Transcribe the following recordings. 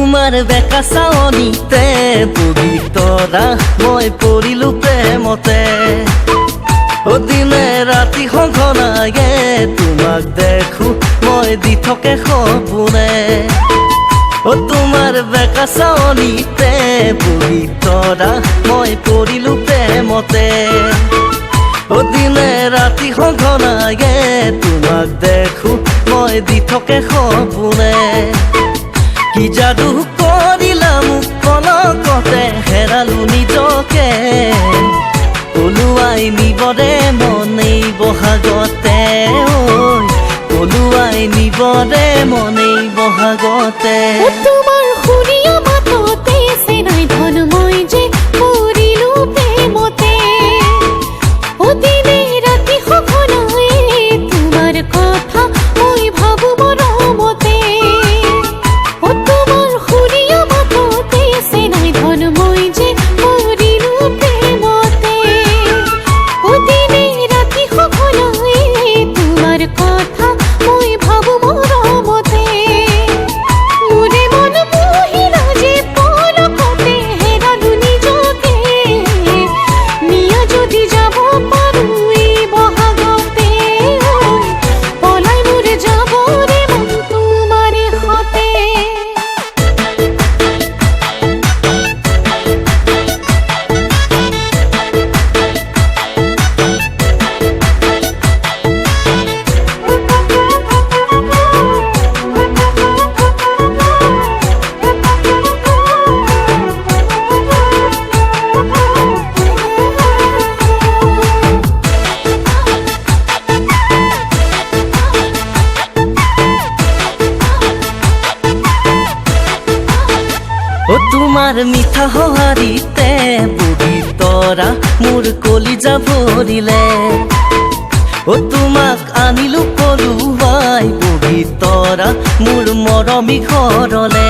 তোমাৰ বেকা চাৱনিতে বহি তৰা মই পৰিলো প্ৰেমতে দিনে ৰাতি সঘনায়ে তোমাক দেখো মই দি থাকে সপোনে তোমাৰ বেকা চাৱনিতে বহি তৰা মই পৰিলো প্ৰেমতে দিনে ৰাতি সঘনায়ে তোমাক দেখো মই দি থাকে সপোনে কি যাদু কৰিলা মোক কলকতে হেৰালো নিজকে ওলোৱাই নিবৰে মনেই বহাগতে ওলোৱাই নিবৰে মনেই বহাগতে তোমাৰ শুনিয়া মাততে চেনাই ধন মই যে পৰিলো প্ৰেমতে দিনে ৰাতি সঘনাই তোমাৰ কথা মই ভাবো মৰমতে তোমাৰ শুনিয়া মাততে চেনাই ধন মই যে পৰিলো প্ৰেমতে দিনে ৰাতি সঘনাই তোমাৰ কথা মই ভাবো মৰমতে মোৰে মন মোহিলা যে পলকতে হেৰালো নিজকে নিয়া যদি যাব পাৰো এই বহাগতে পলাই মোৰে যাব ৰে মন তোমাৰে সতে তোমাৰ মিঠা সঁহাৰিতে বহি তৰা মোৰ কলিজা ভৰিলে তোমাক আনিলো পলুৱাই বহি তৰা মোৰ মৰমী ঘৰলে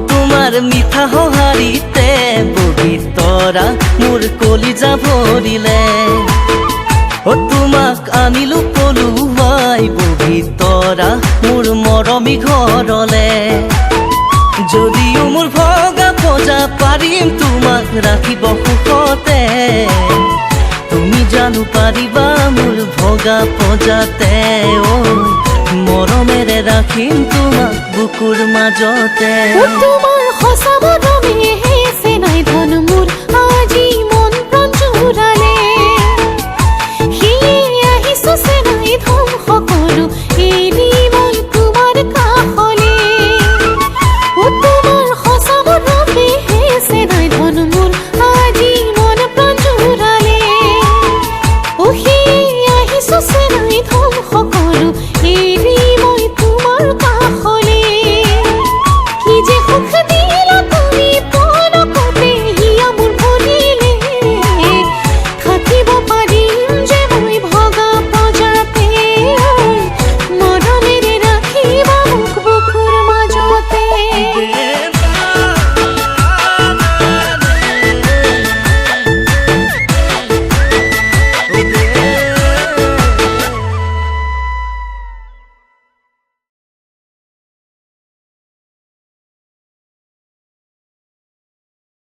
তোমাৰ মিঠা সঁহাৰিতে বহি তৰা মোৰ কলিজা ভৰিলে তোমাক আনিলো পলুৱাই বহি তৰা মোৰ মৰমী ঘৰলে যদিও মোৰ ভগা পজা পাৰিম তোমাক ৰাখিব সুখতে তুমি জানো পাৰিবা মোৰ ভগা পজাতে মৰমেৰে ৰাখিম তোমাক বুকুৰ মাজতে